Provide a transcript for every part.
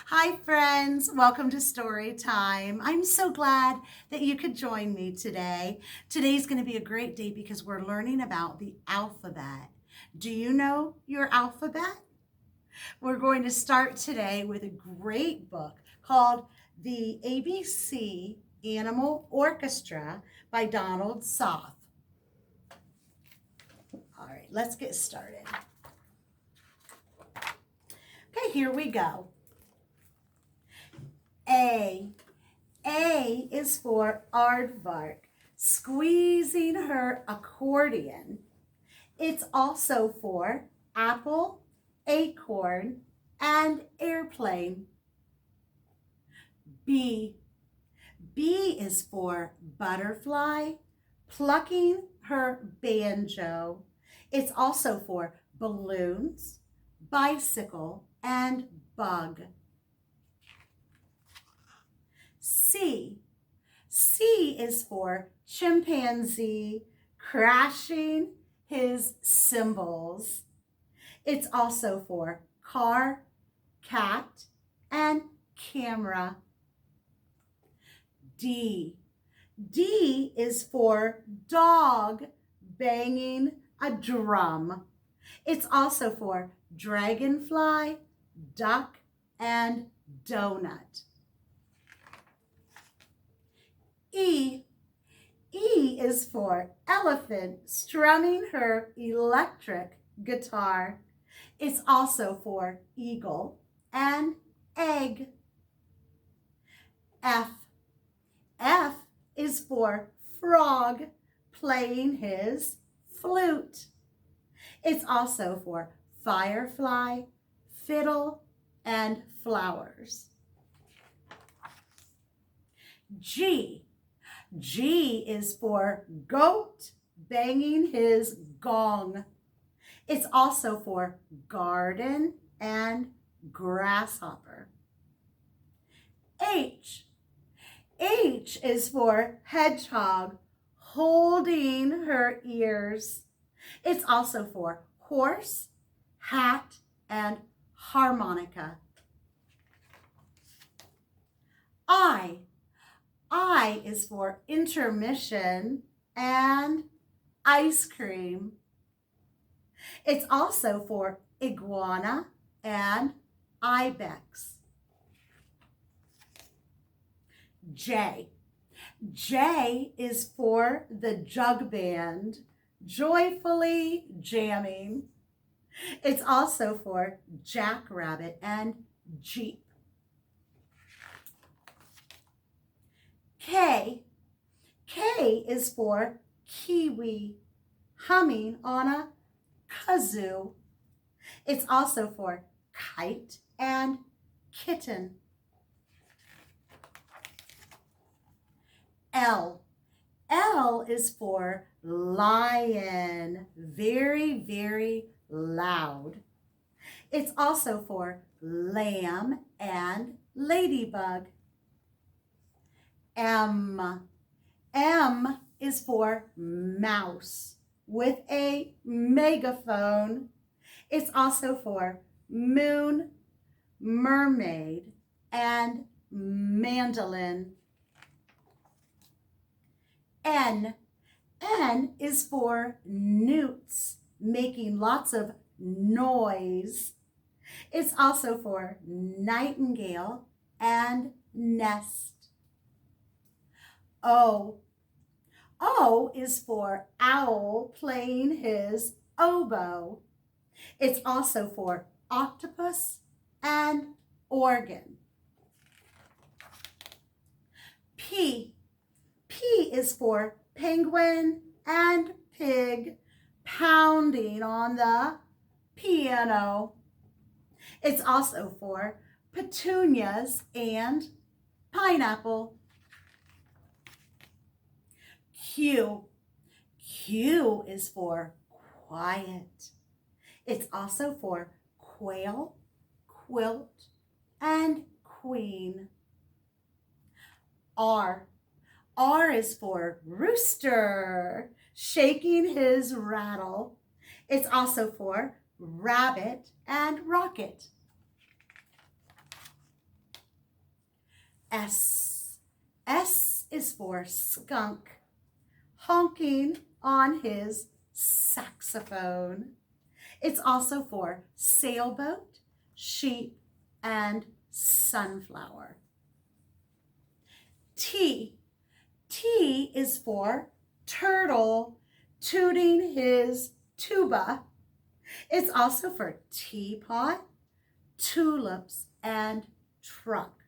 Hi, friends. Welcome to Storytime. I'm so glad that you could join me today. Today's going to be a great day because we're learning about the alphabet. Do you know your alphabet? We're going to start today with a great book called The ABC Animal Orchestra by Donald Soth. All right, let's get started. Okay, here we go. A. A is for aardvark, squeezing her accordion. It's also for apple, acorn, and airplane. B. B is for butterfly, plucking her banjo. It's also for balloons, bicycle, and bug. C. C is for chimpanzee, crashing his cymbals. It's also for car, cat, and camera. D. D is for dog banging a drum. It's also for dragonfly, duck, and donut. E. E is for elephant strumming her electric guitar. It's also for eagle and egg. F. F is for frog playing his flute. It's also for firefly, fiddle, and flowers. G. G is for goat banging his gong. It's also for garden and grasshopper. H. H is for hedgehog holding her ears. It's also for horse, hat, and harmonica. I. I is for intermission and ice cream. It's also for iguana and ibex. J. J is for the jug band, joyfully jamming. It's also for jackrabbit and jeep. K. K is for kiwi, humming on a kazoo. It's also for kite and kitten. L. L is for lion, very, very loud. It's also for lamb and ladybug. M. M is for mouse with a megaphone. It's also for moon, mermaid, and mandolin. N. N is for newts, making lots of noise. It's also for nightingale and nest. O. O is for owl playing his oboe. It's also for octopus and organ. P. P is for penguin and pig pounding on the piano. It's also for petunias and pineapple. Q. Q is for quiet. It's also for quail, quilt, and queen. R. R is for rooster, shaking his rattle. It's also for rabbit and rocket. S. S is for skunk, honking on his saxophone. It's also for sailboat, sheep, and sunflower. T. T is for turtle, tooting his tuba. It's also for teapot, tulips, and truck.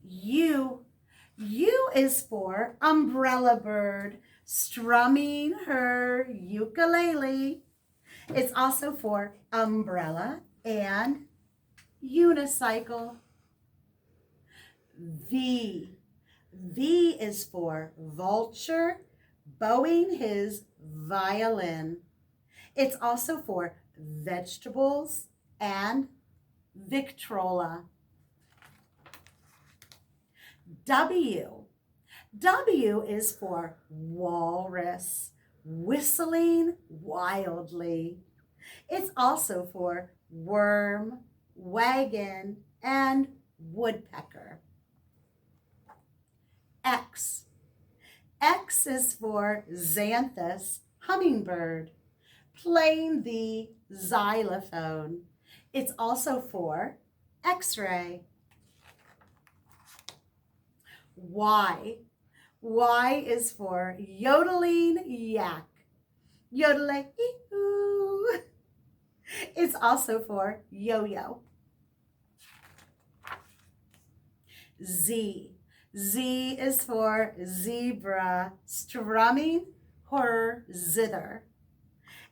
U. U is for umbrella bird, strumming her ukulele. It's also for umbrella and unicycle. V. V is for vulture, bowing his violin. It's also for vegetables and Victrola. W. W is for walrus, whistling wildly. It's also for worm, wagon, and woodpecker. X. X is for xanthus, hummingbird, playing the xylophone. It's also for X-ray. Y. Y is for yodeling yak, yodeling-ee-oo. It's also for yo-yo. Z. Z is for zebra, strumming her zither.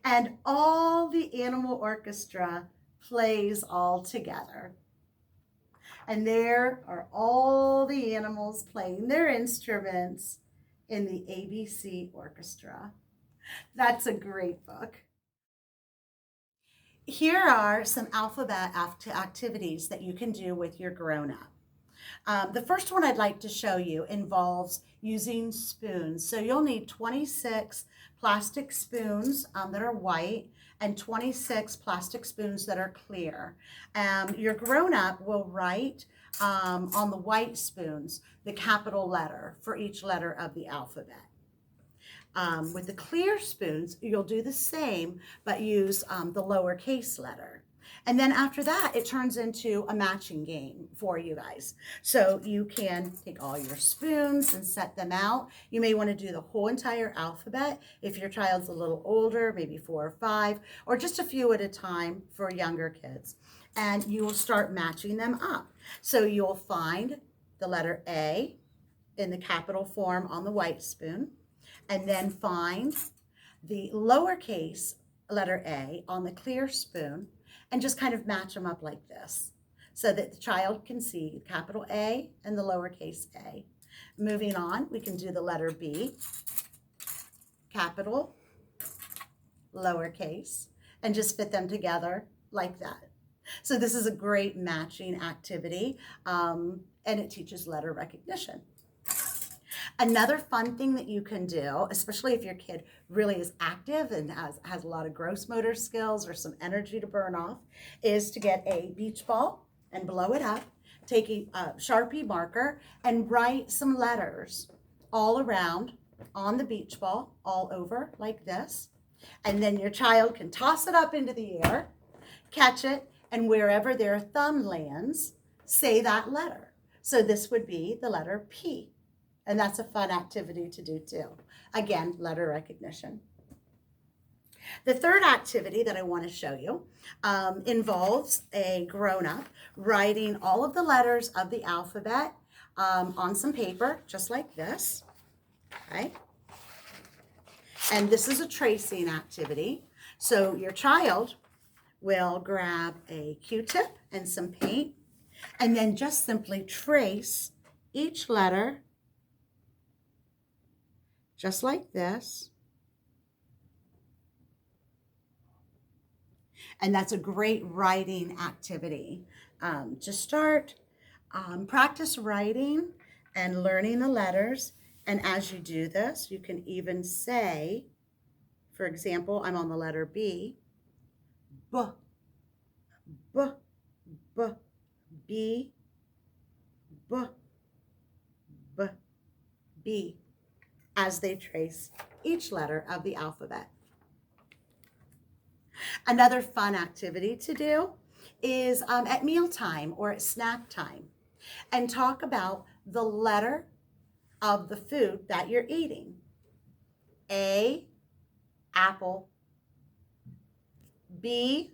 And all the animal orchestra plays all together. And there are all the animals playing their instruments in the ABC Orchestra. That's a great book. Here are some alphabet activities that you can do with your grown-up. The first one I'd like to show you involves using spoons. So you'll need 26 plastic spoons that are white and 26 plastic spoons that are clear. Your grown-up will write on the white spoons the capital letter for each letter of the alphabet. With the clear spoons, you'll do the same, but use the lowercase letter. And then after that, it turns into a matching game for you guys. So you can take all your spoons and set them out. You may want to do the whole entire alphabet if your child's a little older, maybe 4 or 5, or just a few at a time for younger kids. And you will start matching them up. So you'll find the letter A in the capital form on the white spoon, and then find the lowercase letter A on the clear spoon, and just kind of match them up like this so that the child can see capital A and the lowercase a. Moving on, we can do the letter B, capital, lowercase, and just fit them together like that. So this is a great matching activity, and it teaches letter recognition. Another fun thing that you can do, especially if your kid really is active and has a lot of gross motor skills or some energy to burn off, is to get a beach ball and blow it up, take a Sharpie marker and write some letters all around on the beach ball, all over like this. And then your child can toss it up into the air, catch it, and wherever their thumb lands, say that letter. So this would be the letter P. And that's a fun activity to do too. Again, letter recognition. The third activity that I want to show you involves a grown-up writing all of the letters of the alphabet on some paper, just like this. Okay. And this is a tracing activity. So your child will grab a Q-tip and some paint, and then just simply trace each letter just like this. And that's a great writing activity. To start, practice writing and learning the letters. And as you do this, you can even say, for example, I'm on the letter B, B, B, B, B, B, B, B, as they trace each letter of the alphabet. Another fun activity to do is at mealtime or at snack time, and talk about the letter of the food that you're eating. A, apple. B,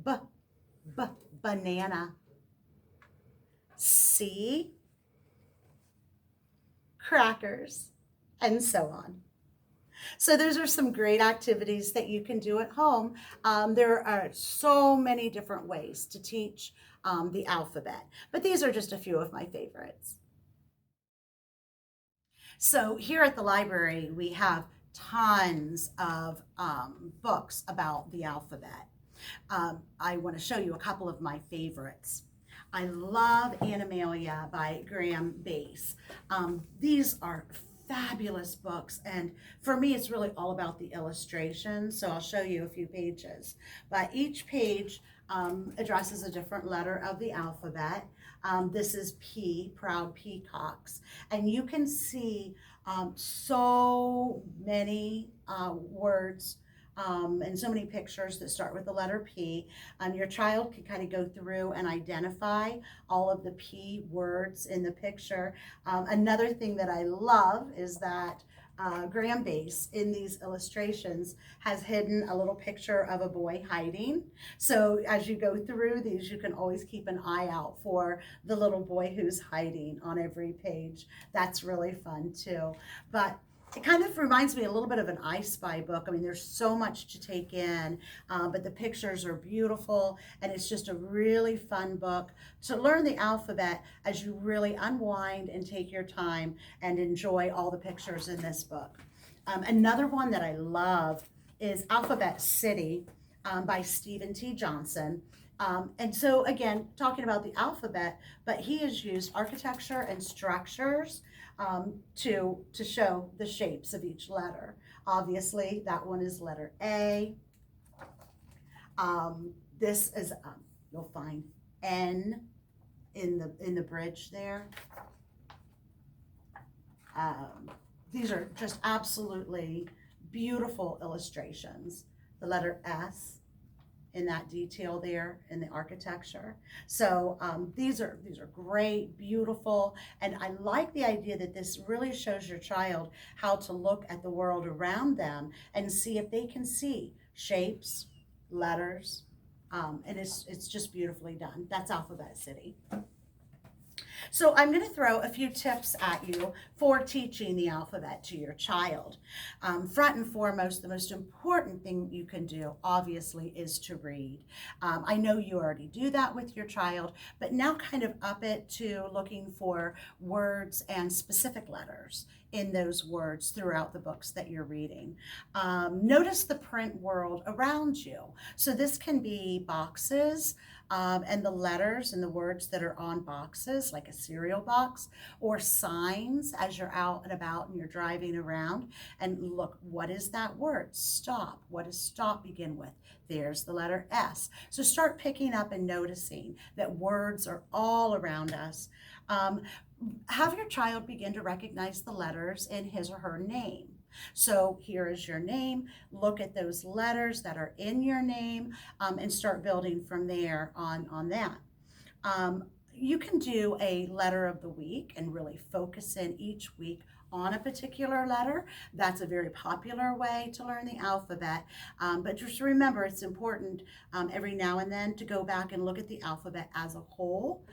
b, b, banana. C, crackers, and so on. So those are some great activities that you can do at home. There are so many different ways to teach the alphabet, but these are just a few of my favorites. So here at the library, we have tons of books about the alphabet. I want to show you a couple of my favorites. I love Animalia by Graham Base. These are fabulous books, and for me it's really all about the illustrations, so I'll show you a few pages. But each page addresses a different letter of the alphabet. This is P, Proud Peacocks, and you can see so many words and so many pictures that start with the letter P. Your child can kind of go through and identify all of the P words in the picture. Another thing that I love is that Graham Base in these illustrations has hidden a little picture of a boy hiding. So as you go through these, you can always keep an eye out for the little boy who's hiding on every page. That's really fun too. But it kind of reminds me a little bit of an I Spy book. I mean, there's so much to take in, but the pictures are beautiful, and it's just a really fun book to learn the alphabet as you really unwind and take your time and enjoy all the pictures in this book. Another one that I love is Alphabet City by Stephen T. Johnson. And so again, talking about the alphabet, but he has used architecture and structures to show the shapes of each letter. Obviously, that one is letter A. This is, you'll find N in the bridge there. These are just absolutely beautiful illustrations. The letter S in that detail there in the architecture. So these are great, beautiful, and I like the idea that this really shows your child how to look at the world around them and see if they can see shapes, letters, and it's just beautifully done. That's Alphabet City. So I'm going to throw a few tips at you for teaching the alphabet to your child. Front and foremost, the most important thing you can do, obviously, is to read. I know you already do that with your child, but now kind of up it to looking for words and specific letters in those words throughout the books that you're reading. Notice the print world around you. So this can be boxes, and the letters and the words that are on boxes, like a cereal box, or signs as you're out and about and you're driving around. And look, what is that word? Stop. What does stop begin with? There's the letter S. So start picking up and noticing that words are all around us. Have your child begin to recognize the letters in his or her name. So here is your name. Look at those letters that are in your name and start building from there on that. You can do a letter of the week and really focus in each week on a particular letter. That's a very popular way to learn the alphabet. But just remember, it's important every now and then to go back and look at the alphabet as a whole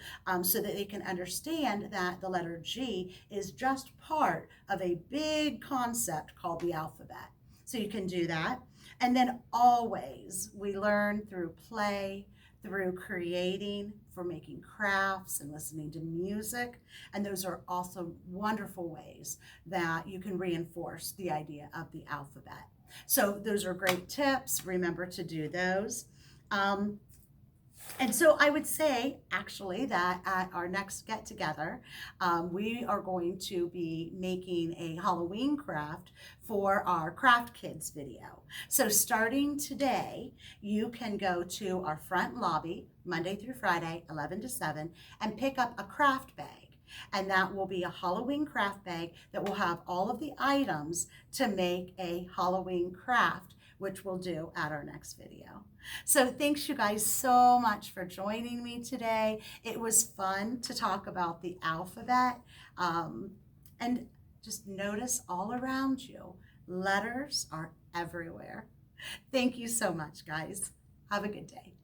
so that they can understand that the letter G is just part of a big concept called the alphabet. So you can do that. And then always we learn through play, through creating, for making crafts and listening to music. And those are also wonderful ways that you can reinforce the idea of the alphabet. So those are great tips. Remember to do those. And so I would say, actually, that at our next get together, we are going to be making a Halloween craft for our Craft Kids video. So starting today, you can go to our front lobby, Monday through Friday, 11 to 7, and pick up a craft bag. And that will be a Halloween craft bag that will have all of the items to make a Halloween craft, which we'll do at our next video. So thanks you guys so much for joining me today. It was fun to talk about the alphabet. And just notice all around you, letters are everywhere. Thank you so much, guys. Have a good day.